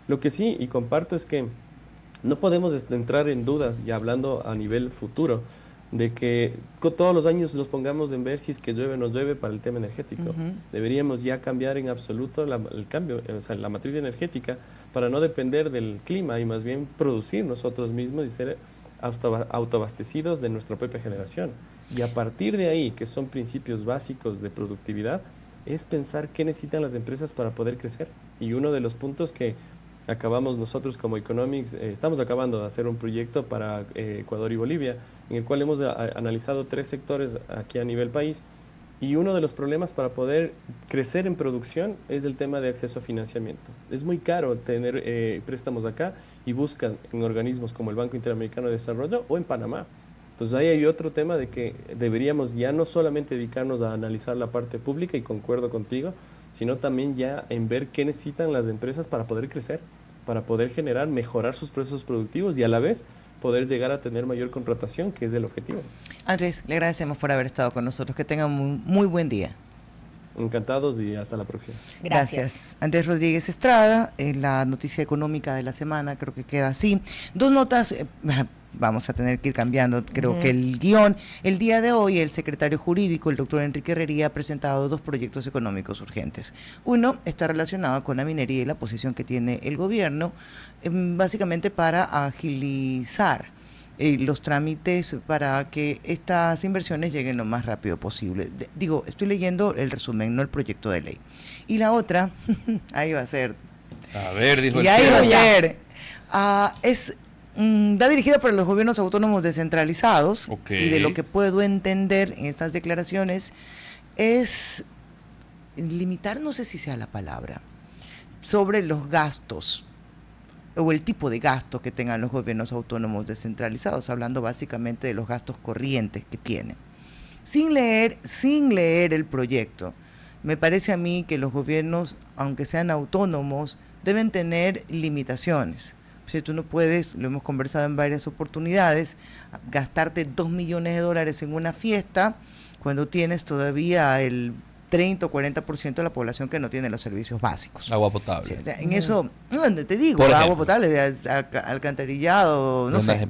Lo que sí, y comparto, es que no podemos entrar en dudas, ya hablando a nivel futuro, de que todos los años los pongamos en ver si es que llueve o no llueve para el tema energético. Deberíamos ya cambiar en absoluto la matriz energética, para no depender del clima y más bien producir nosotros mismos y ser autoabastecidos de nuestra propia generación. Y a partir de ahí, que son principios básicos de productividad, es pensar qué necesitan las empresas para poder crecer. Y uno de los puntos que acabamos nosotros como Economics, estamos acabando de hacer un proyecto para Ecuador y Bolivia, en el cual hemos analizado 3 sectores aquí a nivel país, y uno de los problemas para poder crecer en producción es el tema de acceso a financiamiento. Es muy caro tener préstamos acá, y buscan en organismos como el Banco Interamericano de Desarrollo o en Panamá. Entonces ahí hay otro tema de que deberíamos ya no solamente dedicarnos a analizar la parte pública, y concuerdo contigo, sino también ya en ver qué necesitan las empresas para poder crecer, para poder mejorar sus procesos productivos, y a la vez poder llegar a tener mayor contratación, que es el objetivo. Andrés, le agradecemos por haber estado con nosotros. Que tengan un muy buen día. Encantados, y hasta la próxima. Gracias. Andrés Rodríguez Estrada, en la noticia económica de la semana, creo que queda así. 2 notas, vamos a tener que ir cambiando, creo que el guión. El día de hoy, el secretario jurídico, el doctor Enrique Herrería, ha presentado 2 proyectos económicos urgentes. Uno está relacionado con la minería y la posición que tiene el gobierno, básicamente para agilizar los trámites para que estas inversiones lleguen lo más rápido posible. Estoy leyendo el resumen, no el proyecto de ley. Y la otra, ahí va a ser. A ver, dijo y ahí va a ser. Es Va dirigida para los gobiernos autónomos descentralizados. Okay. Y de lo que puedo entender en estas declaraciones es limitar, no sé si sea la palabra, sobre los gastos o el tipo de gastos que tengan los gobiernos autónomos descentralizados, hablando básicamente de los gastos corrientes que tienen. Sin leer el proyecto, me parece a mí que los gobiernos, aunque sean autónomos, deben tener limitaciones. O sea, tú no puedes, lo hemos conversado en varias oportunidades, gastarte $2 millones en una fiesta cuando tienes todavía el 30 o 40% de la población que no tiene los servicios básicos. Agua potable. Sí, o sea, en eso, te digo, agua potable, alcantarillado, no sé.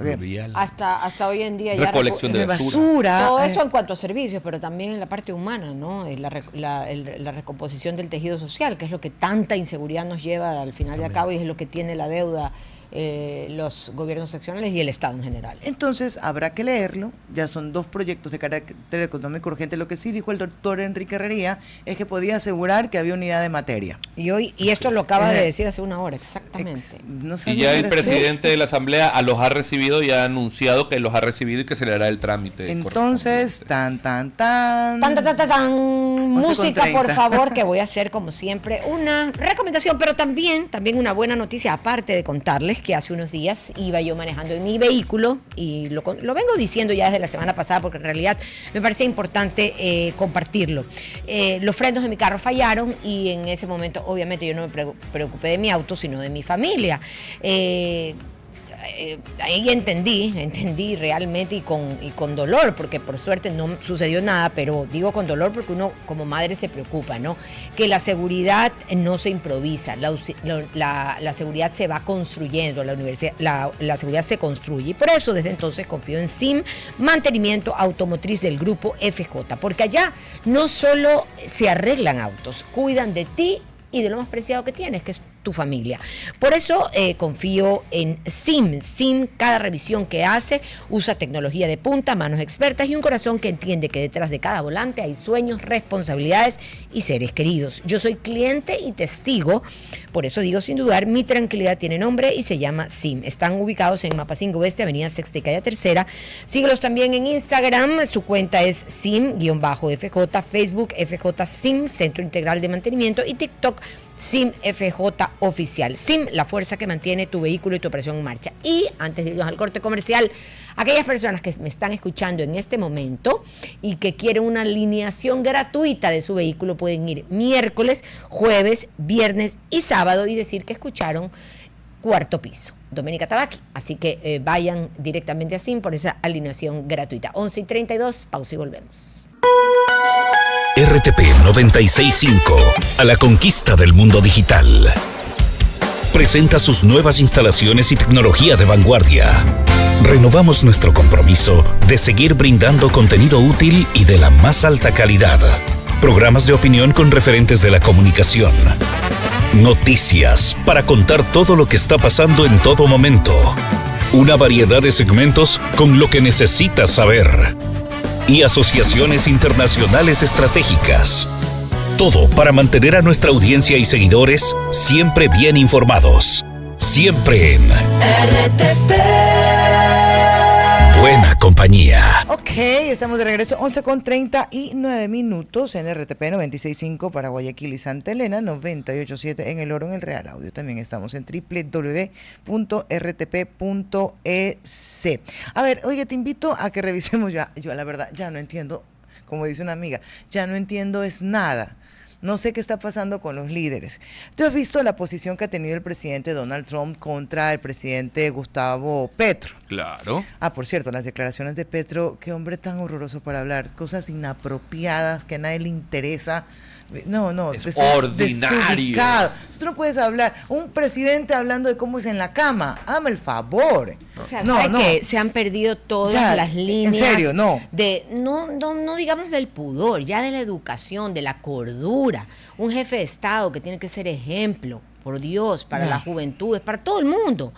Hasta hoy en día ya recolección de basura. Todo eso en cuanto a servicios, pero también en la parte humana, ¿no? La recomposición del tejido social, que es lo que tanta inseguridad nos lleva al final y al cabo, y es lo que tiene la deuda los gobiernos seccionales y el Estado en general. Entonces habrá que leerlo, ya son 2 proyectos de carácter económico urgente. Lo que sí dijo el doctor Enrique Herrería es que podía asegurar que había unidad de materia. Y esto lo acaba de decir hace una hora, exactamente. Y ya el presidente de la Asamblea los ha recibido y ha anunciado que los ha recibido y que se le hará el trámite. Entonces, música, por favor, que voy a hacer como siempre una recomendación, pero también una buena noticia, aparte de contarles que hace unos días iba yo manejando en mi vehículo, y lo vengo diciendo ya desde la semana pasada porque en realidad me parecía importante compartirlo. Los frenos de mi carro fallaron y en ese momento obviamente yo no me preocupé de mi auto, sino de mi familia. Ahí entendí realmente y con dolor, porque por suerte no sucedió nada, pero digo con dolor porque uno como madre se preocupa, ¿no? Que la seguridad no se improvisa, la seguridad se va construyendo, la seguridad se construye, y por eso desde entonces confío en SIM, Mantenimiento Automotriz del Grupo FJ, porque allá no solo se arreglan autos, cuidan de ti y de lo más preciado que tienes, que es tu familia. Por eso confío en SIM. SIM, cada revisión que hace, usa tecnología de punta, manos expertas y un corazón que entiende que detrás de cada volante hay sueños, responsabilidades y seres queridos. Yo soy cliente y testigo, por eso digo sin dudar, mi tranquilidad tiene nombre y se llama SIM. Están ubicados en Mapa 5 Oeste, Avenida Sexta y Calle Tercera. Síguelos también en Instagram, su cuenta es SIM-FJ, Facebook FJ SIM, Centro Integral de Mantenimiento, y TikTok SIM FJ Oficial. SIM, la fuerza que mantiene tu vehículo y tu operación en marcha. Y antes de irnos al corte comercial, aquellas personas que me están escuchando en este momento y que quieren una alineación gratuita de su vehículo pueden ir miércoles, jueves, viernes y sábado y decir que escucharon Cuarto Piso, Doménica Tabaqui. Así que vayan directamente a SIM por esa alineación gratuita. 11:32, pausa y volvemos. RTP 96.5, a la conquista del mundo digital. Presenta sus nuevas instalaciones y tecnología de vanguardia. Renovamos nuestro compromiso de seguir brindando contenido útil y de la más alta calidad. Programas de opinión con referentes de la comunicación. Noticias para contar todo lo que está pasando en todo momento. Una variedad de segmentos con lo que necesitas saber. Y asociaciones internacionales estratégicas. Todo para mantener a nuestra audiencia y seguidores siempre bien informados. Siempre en RTP. Buena compañía. Ok, estamos de regreso, 11:39 en RTP 96.5 para Guayaquil y Santa Elena, 98.7 en El Oro, en el Real Audio. También estamos en www.rtp.es. A ver, oye, te invito a que revisemos yo la verdad ya no entiendo, como dice una amiga, ya no entiendo es nada. No sé qué está pasando con los líderes. ¿Tú has visto la posición que ha tenido el presidente Donald Trump contra el presidente Gustavo Petro? Claro. Por cierto, las declaraciones de Petro, qué hombre tan horroroso para hablar, cosas inapropiadas que a nadie le interesa. No, es ordinario. Desubicado. Tú no puedes hablar, un presidente hablando de cómo es en la cama, hazme el favor. O sea, que se han perdido todas las líneas. En serio, no digamos del pudor, ya de la educación, de la cordura. Un jefe de Estado que tiene que ser ejemplo, por Dios, para las juventudes, para todo el mundo.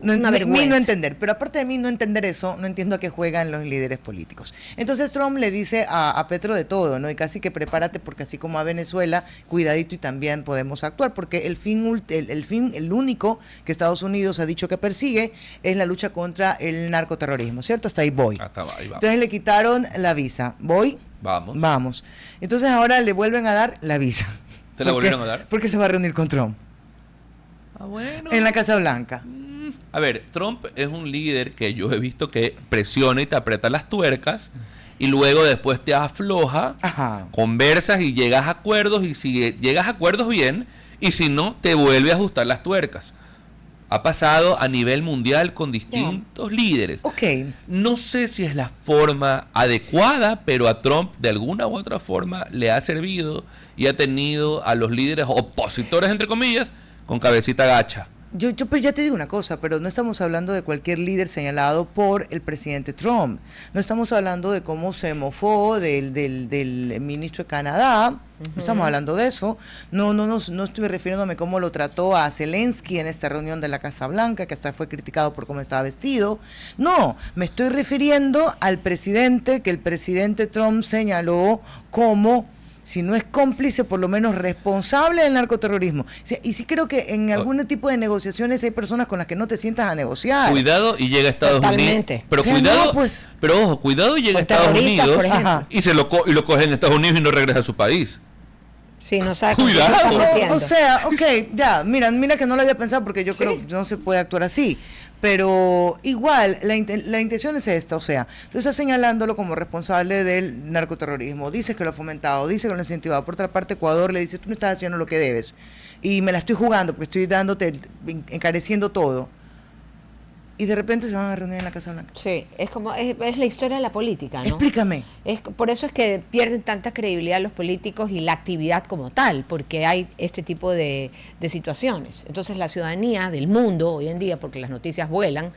una vergüenza. Mí no entender, pero aparte de mí no entender eso, no entiendo a qué juegan los líderes políticos. Entonces Trump le dice a Petro de todo, ¿no? Y casi que prepárate porque así como a Venezuela, cuidadito y también podemos actuar, porque el único que Estados Unidos ha dicho que persigue es la lucha contra el narcoterrorismo, ¿cierto? Hasta ahí voy. Hasta ahí vamos. Entonces le quitaron la visa. ¿Voy? Vamos. Entonces ahora le vuelven a dar la visa. ¿Se la volvieron a dar? Porque se va a reunir con Trump. Bueno. En la Casa Blanca. A ver, Trump es un líder que yo he visto que presiona y te aprieta las tuercas y luego después te afloja, conversas y llegas a acuerdos, y si llegas a acuerdos bien, y si no, te vuelve a ajustar las tuercas. Ha pasado a nivel mundial con distintos líderes. No sé si es la forma adecuada, pero a Trump de alguna u otra forma le ha servido y ha tenido a los líderes opositores, entre comillas, con cabecita gacha. Yo pues ya te digo una cosa, pero no estamos hablando de cualquier líder señalado por el presidente Trump. No estamos hablando de cómo se mofó del ministro de Canadá. No estamos hablando de eso. No estoy refiriéndome cómo lo trató a Zelensky en esta reunión de la Casa Blanca, que hasta fue criticado por cómo estaba vestido. No, me estoy refiriendo al presidente, que el presidente Trump señaló como, si no es cómplice, por lo menos responsable del narcoterrorismo. Y sí creo que en algún tipo de negociaciones hay personas con las que no te sientas a negociar. Cuidado y llega a Estados Unidos. Pero cuidado, no, pues, pero ojo, cuidado y llega a Estados Unidos y lo coge en Estados Unidos y no regresa a su país. Sí, no sabe. Cuidado. O sea, ya, mira que no lo había pensado porque yo creo que no se puede actuar así. Pero igual, la intención es esta, o sea, tú estás señalándolo como responsable del narcoterrorismo, dices que lo ha fomentado, dices que lo ha incentivado. Por otra parte, Ecuador le dice, tú no estás haciendo lo que debes y me la estoy jugando porque estoy encareciendo todo. Y de repente se van a reunir en la Casa Blanca. Sí, es la historia de la política, ¿no? Explícame. Por eso es que pierden tanta credibilidad los políticos y la actividad como tal, porque hay este tipo de situaciones. Entonces la ciudadanía del mundo hoy en día, porque las noticias vuelan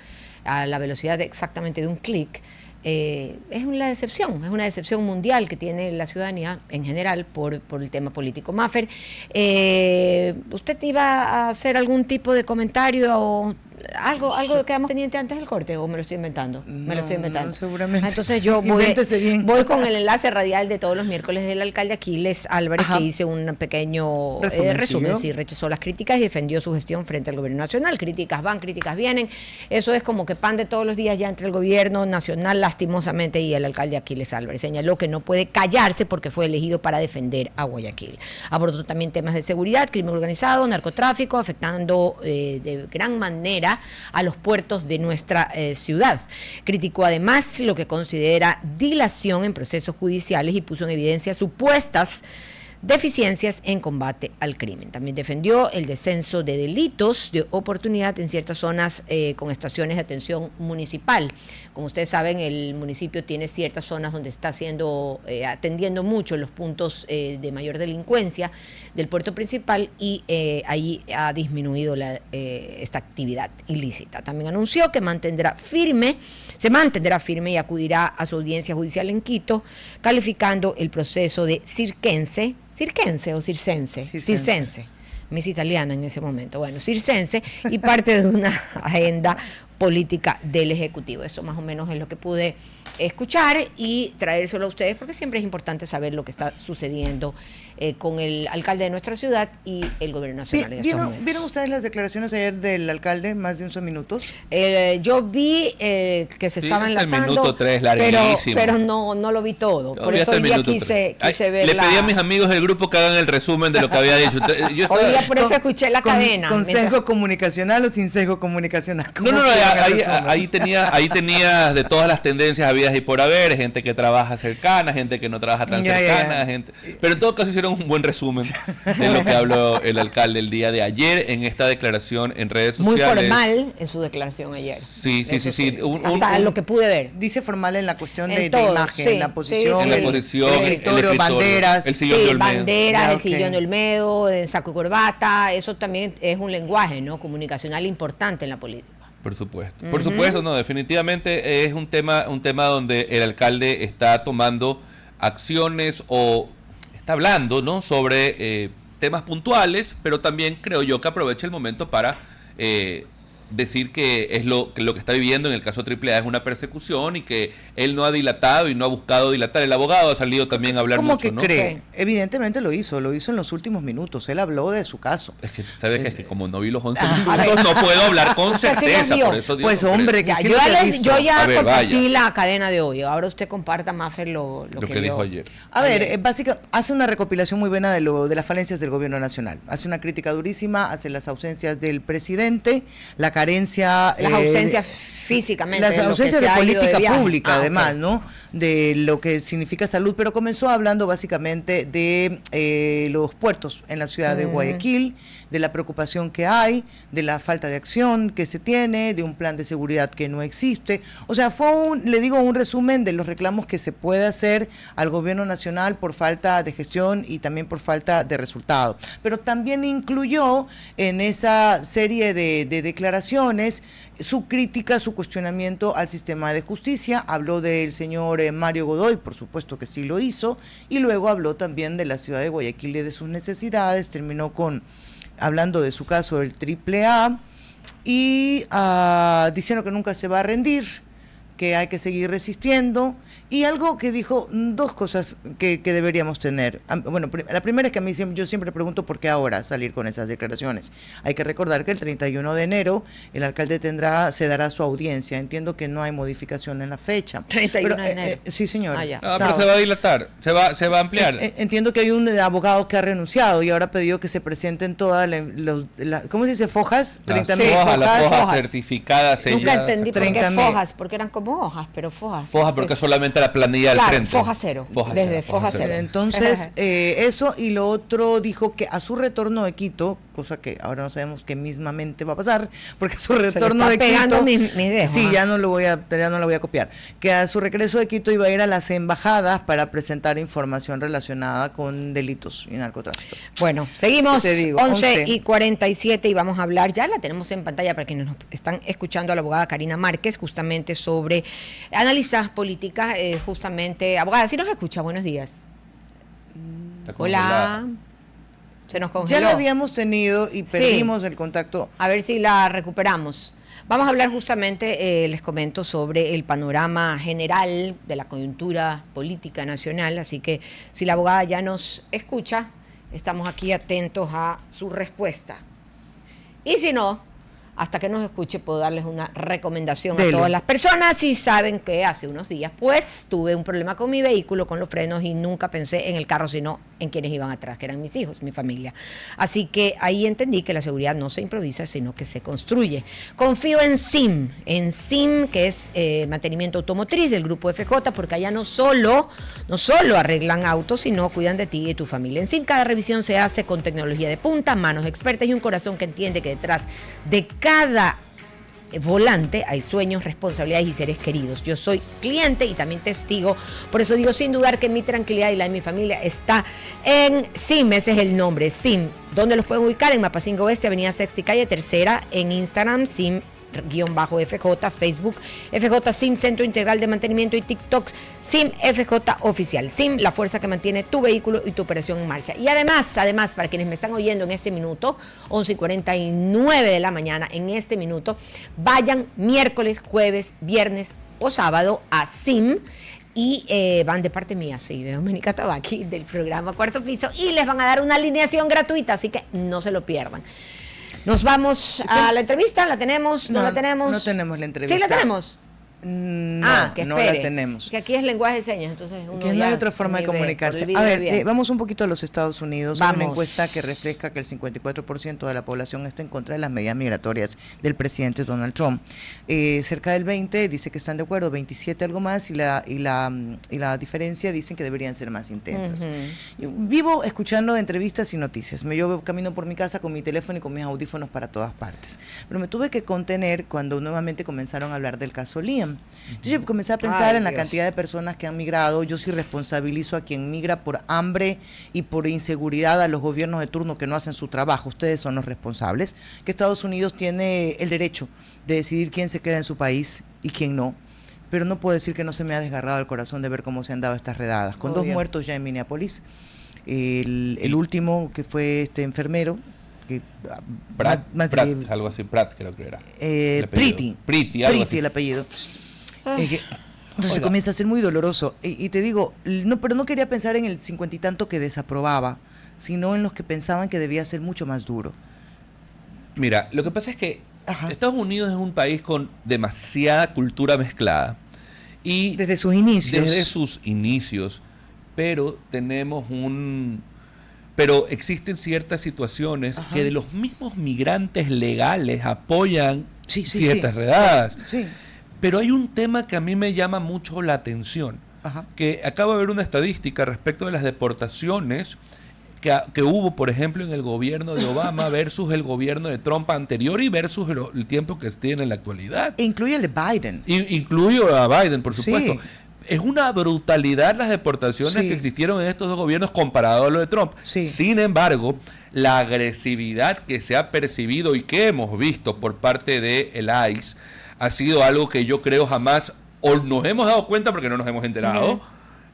a la velocidad exactamente de un clic, es una decepción mundial que tiene la ciudadanía en general por el tema político. Maffer, ¿usted iba a hacer algún tipo de comentario o algo que quedamos pendiente antes del corte o me lo estoy inventando? No, seguramente. Entonces yo voy con el enlace radial de todos los miércoles del alcalde Aquiles Álvarez, que hice un pequeño resumen. Sí, rechazó las críticas y defendió su gestión frente al gobierno nacional. Críticas van, críticas vienen. Eso es como que pan de todos los días ya entre el gobierno nacional, lastimosamente, y el alcalde Aquiles Álvarez. Señaló que no puede callarse porque fue elegido para defender a Guayaquil. Abordó también temas de seguridad, crimen organizado, narcotráfico, afectando de gran manera a los puertos de nuestra ciudad. Criticó además lo que considera dilación en procesos judiciales y puso en evidencia supuestas deficiencias en combate al crimen. También defendió el descenso de delitos de oportunidad en ciertas zonas con estaciones de atención municipal. Como ustedes saben, el municipio tiene ciertas zonas donde está atendiendo mucho los puntos de mayor delincuencia del puerto principal y ahí ha disminuido esta actividad ilícita. También anunció que se mantendrá firme y acudirá a su audiencia judicial en Quito, calificando el proceso de circense o circense. Miss Italiana en ese momento. Bueno, circense y parte de una agenda política del Ejecutivo. Eso más o menos es lo que pude escuchar y traérselo a ustedes porque siempre es importante saber lo que está sucediendo con el alcalde de nuestra ciudad y el gobierno nacional. ¿Vieron ustedes las declaraciones ayer del alcalde, más de 11 minutos? Yo vi que se estaba enlazando, el minuto 3, larguísimo. pero no lo vi todo. Por eso hoy día quise ver. Le pedí a mis amigos del grupo que hagan el resumen de lo que había dicho. Hoy día por eso escuché la cadena. ¿Con sesgo comunicacional o sin sesgo comunicacional? No, ahí tenía de todas las tendencias habidas y por haber, gente que trabaja cercana, gente que no trabaja tan cercana, gente. Pero en todo caso hicieron un buen resumen de lo que habló el alcalde el día de ayer en esta declaración en redes sociales. Muy formal en su declaración ayer. Sí. Hasta lo que pude ver. Dice formal en la cuestión de imagen, la posición, el escritorio, banderas. El sillón de Olmedo. Banderas, el sillón de Olmedo, el saco y corbata. Eso también es un lenguaje, ¿no?, comunicacional importante en la política. Por supuesto, no, definitivamente es un tema donde el alcalde está tomando acciones o está hablando, ¿no?, sobre temas puntuales, pero también creo yo que aprovecha el momento para decir que es lo que está viviendo en el caso AAA es una persecución y que él no ha dilatado y no ha buscado dilatar. El abogado ha salido también a hablar ¿Cómo mucho, que ¿no? cree? Evidentemente lo hizo en los últimos minutos. Él habló de su caso. Es que sabe que es que como no vi los 11 minutos, no puedo hablar con certeza, por eso digo. Pues hombre, que Ya, sí yo ya ver, compartí vaya. la cadena de hoy. Ahora usted comparta, Mafer, lo que dijo ayer. A ver, básicamente hace una recopilación muy buena de las falencias del gobierno nacional. Hace una crítica durísima hacia las ausencias del presidente, la carencia... Las ausencias físicamente. Las ausencias de política pública, además, okay. ¿no? De lo que significa salud, pero comenzó hablando básicamente de los puertos en la ciudad de Guayaquil, de la preocupación que hay, de la falta de acción que se tiene, de un plan de seguridad que no existe. O sea, fue un resumen de los reclamos que se puede hacer al gobierno nacional por falta de gestión y también por falta de resultado. Pero también incluyó en esa serie de declaraciones su crítica, su cuestionamiento al sistema de justicia. Habló del señor Mario Godoy, por supuesto que sí lo hizo, y luego habló también de la ciudad de Guayaquil y de sus necesidades. Terminó hablando de su caso del AAA y diciendo que nunca se va a rendir, que hay que seguir resistiendo, y algo que dijo, dos cosas que deberíamos tener. Bueno, la primera es que yo siempre pregunto por qué ahora salir con esas declaraciones. Hay que recordar que el 31 de enero el alcalde se dará su audiencia. Entiendo que no hay modificación en la fecha. 31 de enero. Sí, señor. Ya. Pero se va a dilatar, se va a ampliar. Entiendo que hay un abogado que ha renunciado y ahora ha pedido que se presenten todas ¿cómo se dice? ¿Fojas? 30.000 fojas. Las fojas fojas. certificadas, selladas. Nunca entendí por qué 30.000. fojas, porque eran como hojas, pero fojas. Fojas porque solamente la planilla del Claro, frente. foja cero. Desde foja cero. Entonces, eso, y lo otro dijo que a su retorno de Quito, cosa que ahora no sabemos qué mismamente va a pasar, porque a su retorno de Quito, mi dejo, sí, ya no la voy a copiar, que a su regreso de Quito iba a ir a las embajadas para presentar información relacionada con delitos y narcotráfico. Bueno, seguimos, Te digo, 11:47 y vamos a hablar, ya la tenemos en pantalla para quienes nos están escuchando, a la abogada Karina Márquez, justamente sobre analizar políticas, justamente, abogada, si nos escucha, buenos días. Hola. Se nos congeló. Ya la habíamos tenido y perdimos el contacto. A ver si la recuperamos. Vamos a hablar justamente, les comento, sobre el panorama general de la coyuntura política nacional, así que si la abogada ya nos escucha, estamos aquí atentos a su respuesta. Y si no, hasta que nos escuche, puedo darles una recomendación a todas las personas. Si saben que hace unos días, pues, tuve un problema con mi vehículo, con los frenos, y nunca pensé en el carro, sino en quienes iban atrás, que eran mis hijos, mi familia. Así que ahí entendí que la seguridad no se improvisa, sino que se construye. Confío en SIM, que es mantenimiento automotriz del grupo FJ, porque allá no solo arreglan autos, sino cuidan de ti y de tu familia. En SIM, cada revisión se hace con tecnología de punta, manos expertas y un corazón que entiende que detrás de cada volante hay sueños, responsabilidades y seres queridos. Yo soy cliente y también testigo, por eso digo sin dudar que mi tranquilidad y la de mi familia está en SIM. Ese es el nombre, SIM. ¿Dónde los pueden ubicar? En Mapacingo Oeste, Avenida Sexta y Calle Tercera, en Instagram, SIM_FJ, Facebook, FJ SIM, Centro Integral de Mantenimiento, y TikTok, SIM FJ Oficial. SIM, la fuerza que mantiene tu vehículo y tu operación en marcha. Y además, para quienes me están oyendo en este minuto, 11:49 de la mañana, en este minuto, vayan miércoles, jueves, viernes o sábado a SIM, y van de parte mía, sí, de Domenica Tabaqui, del programa Cuarto Piso, y les van a dar una alineación gratuita, así que no se lo pierdan. Nos vamos a la entrevista, ¿la tenemos? ¿No la tenemos? No tenemos la entrevista. ¿Sí la tenemos? No, que no espere, la tenemos. que aquí es lenguaje de señas, entonces Que no hay otra forma de comunicarse. A ver, vamos un poquito a los Estados Unidos. Hay una encuesta que refleja que el 54% de la población está en contra de las medidas migratorias del presidente Donald Trump. Cerca del 20% dice que están de acuerdo, 27% algo más, y la diferencia dicen que deberían ser más intensas. Yo vivo escuchando entrevistas y noticias. Yo camino por mi casa con mi teléfono y con mis audífonos para todas partes. Pero me tuve que contener cuando nuevamente comenzaron a hablar del caso Liam. Entonces yo comencé a pensar en la cantidad de personas que han migrado. Yo sí responsabilizo a quien migra por hambre y por inseguridad a los gobiernos de turno que no hacen su trabajo. Ustedes son los responsables. Que Estados Unidos tiene el derecho de decidir quién se queda en su país y quién no. Pero no puedo decir que no se me ha desgarrado el corazón de ver cómo se han dado estas redadas. Con 2 muertos ya en Minneapolis. El último, que fue enfermero, Pratt, algo así, Pratt creo que era. Priti, el apellido. Entonces comienza a ser muy doloroso. Y te digo, pero no quería pensar en el 50 y tanto que desaprobaba, sino en los que pensaban que debía ser mucho más duro. Mira, lo que pasa es que Estados Unidos es un país con demasiada cultura mezclada. Y desde sus inicios. Desde sus inicios. Pero pero existen ciertas situaciones que de los mismos migrantes legales apoyan ciertas redadas. Sí. Pero hay un tema que a mí me llama mucho la atención. Que acabo de ver una estadística respecto de las deportaciones que hubo, por ejemplo, en el gobierno de Obama versus el gobierno de Trump anterior y versus el tiempo que tiene en la actualidad. Incluye el de Biden. Incluyo a Biden, por supuesto. Sí. Es una brutalidad las deportaciones que existieron en estos dos gobiernos comparado a lo de Trump. Sí. Sin embargo, la agresividad que se ha percibido y que hemos visto por parte de el ICE ha sido algo que yo creo jamás o nos hemos dado cuenta porque no nos hemos enterado,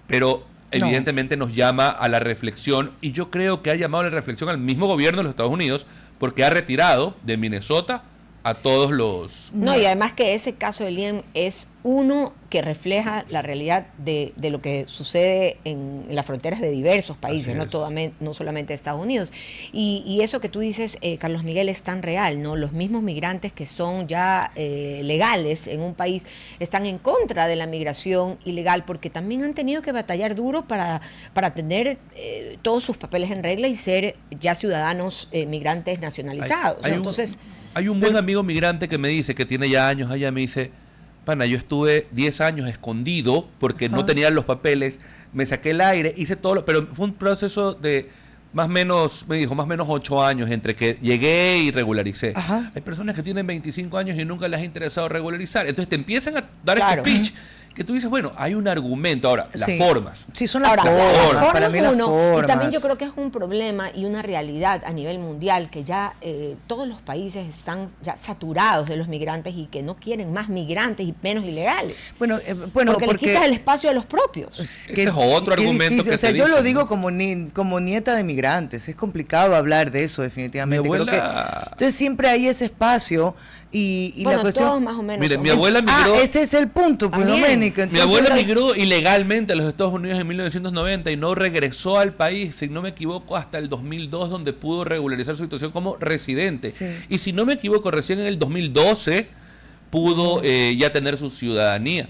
pero evidentemente nos llama a la reflexión, y yo creo que ha llamado a la reflexión al mismo gobierno de los Estados Unidos porque ha retirado de Minnesota a todos los... No, y además que ese caso de Liam es uno que refleja la realidad de lo que sucede en las fronteras de diversos países, no solamente de Estados Unidos. Y eso que tú dices, Carlos Miguel, es tan real, ¿no? Los mismos migrantes que son ya legales en un país están en contra de la migración ilegal porque también han tenido que batallar duro para tener todos sus papeles en regla y ser ya ciudadanos migrantes nacionalizados. Hay un buen amigo migrante que me dice, que tiene ya años allá, me dice, pana, yo estuve 10 años escondido porque no tenía los papeles, me saqué el aire, hice todo, pero fue un proceso de más o menos 8 años entre que llegué y regularicé. Hay personas que tienen 25 años y nunca les ha interesado regularizar, entonces te empiezan a dar este pitch que tú dices, bueno, hay un argumento. Ahora, las formas. Sí, son las formas. Para mí las formas. Y también yo creo que es un problema y una realidad a nivel mundial que ya todos los países están ya saturados de los migrantes y que no quieren más migrantes y menos ilegales. Porque le quitas el espacio a los propios. Ese es otro argumento difícil. Que yo lo digo como nieta de migrantes. Es complicado hablar de eso, definitivamente. Mi abuela... Creo que, entonces siempre hay ese espacio. Y la cuestión, todos más o menos. Mire, mi abuela migró. Ese es el punto, pues, Doménica. Mi abuela migró ilegalmente a los Estados Unidos en 1990 y no regresó al país, si no me equivoco, hasta el 2002, donde pudo regularizar su situación como residente. Y si no me equivoco, recién en el 2012 pudo ya tener su ciudadanía.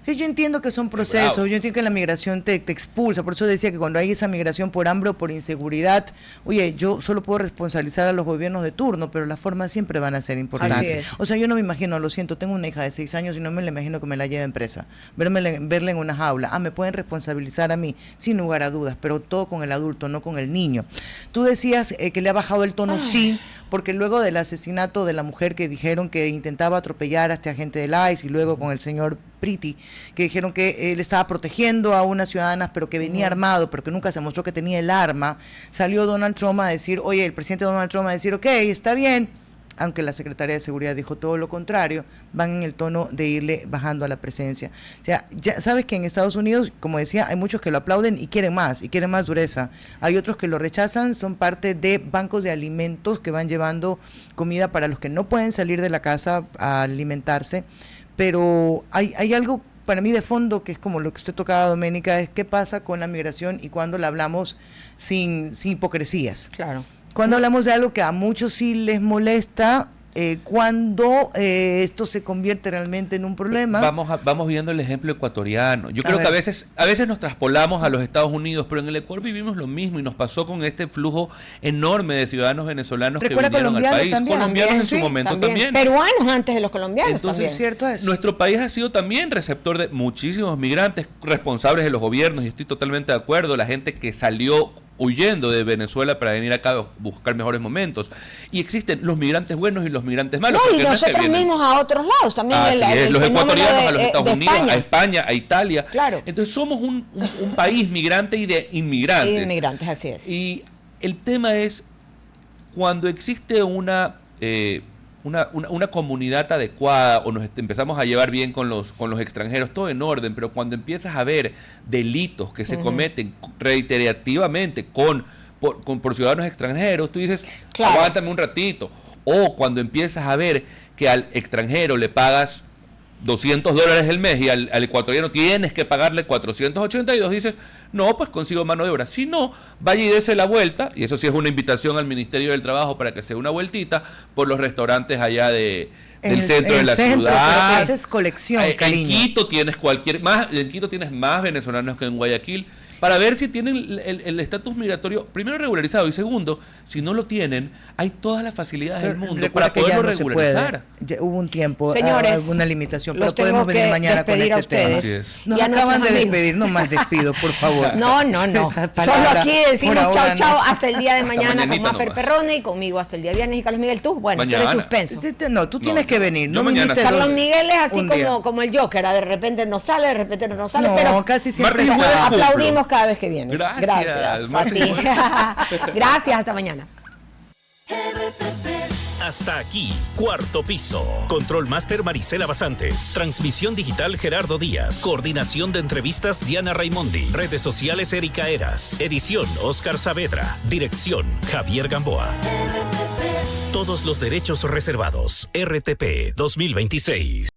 Sí, yo entiendo que son procesos, yo entiendo que la migración te expulsa, por eso decía que cuando hay esa migración por hambre o por inseguridad, oye, yo solo puedo responsabilizar a los gobiernos de turno, pero las formas siempre van a ser importantes. O sea, yo no me imagino, lo siento, tengo una hija de 6 años y no me la imagino que me la lleve presa, verla en una jaula. Me pueden responsabilizar a mí, sin lugar a dudas, pero todo con el adulto, no con el niño. Tú decías que le ha bajado el tono, sí, porque luego del asesinato de la mujer que dijeron que intentaba atropellar a este agente del ICE y luego con el señor Priti, que dijeron que él estaba protegiendo a unas ciudadanas pero que venía armado, pero que nunca se mostró que tenía el arma, salió Donald Trump a decir, el presidente Donald Trump a decir, ok, está bien, aunque la Secretaría de Seguridad dijo todo lo contrario, van en el tono de irle bajando a la presencia. O sea, ya sabes que en Estados Unidos, como decía, hay muchos que lo aplauden y quieren más dureza. Hay otros que lo rechazan, son parte de bancos de alimentos que van llevando comida para los que no pueden salir de la casa a alimentarse, pero hay algo para mí de fondo que es como lo que usted tocaba, Doménica, es qué pasa con la migración y cuando la hablamos sin hipocresías. Claro. Cuando hablamos de algo que a muchos sí les molesta, cuando esto se convierte realmente en un problema. Vamos viendo el ejemplo ecuatoriano. Yo creo que a veces nos traspolamos a los Estados Unidos, pero en el Ecuador vivimos lo mismo y nos pasó con este flujo enorme de ciudadanos venezolanos que vinieron al país. Colombianos en su momento también. Peruanos antes de los colombianos. Entonces, cierto es. Nuestro país ha sido también receptor de muchísimos migrantes responsables de los gobiernos, y estoy totalmente de acuerdo. La gente que salió huyendo de Venezuela para venir acá a buscar mejores momentos. Y existen los migrantes buenos y los migrantes malos. No, y nosotros mismos a otros lados también. Los ecuatorianos a los Estados Unidos, España. a España, a Italia. Claro. Entonces somos un país migrante y de inmigrantes. Inmigrantes, así es. Y el tema es cuando existe una comunidad adecuada o nos empezamos a llevar bien con los extranjeros, todo en orden, pero cuando empiezas a ver delitos que se cometen reiterativamente con por ciudadanos extranjeros, tú dices, claro, aguántame un ratito. O cuando empiezas a ver que al extranjero le pagas $200 el mes y al ecuatoriano tienes que pagarle 482, dices, no, pues consigo mano de obra. Si no, vaya y dése la vuelta, y eso sí es una invitación al Ministerio del Trabajo para que se dé una vueltita por los restaurantes allá del centro de la ciudad. Pero haces colección, cariño. En Quito tienes más venezolanos que en Guayaquil, para ver si tienen el estatus migratorio, primero regularizado, y segundo, si no lo tienen, hay todas las facilidades del mundo para poderlo regularizar. Hubo un tiempo, señores, alguna limitación, pero podemos venir mañana con este tema. Nos acaban de despedir, no más despido, por favor. No. Solo aquí decimos chao hasta el día de mañana con Mafer Perrone y conmigo hasta el día viernes y Carlos Miguel. Tú, bueno, tú eres suspenso. No, tú tienes que venir. No Carlos Miguel es así como el Joker, de repente no sale, de repente no sale, pero casi siempre aplaudimos cada vez que vienes. Gracias a ti. Gracias, hasta mañana. Hasta aquí, Cuarto Piso. Control Master Marisela Basantes. Transmisión digital Gerardo Díaz. Coordinación de entrevistas Diana Raimondi. Redes sociales Erika Eras. Edición Oscar Saavedra. Dirección Javier Gamboa. Todos los derechos reservados. RTP 2026.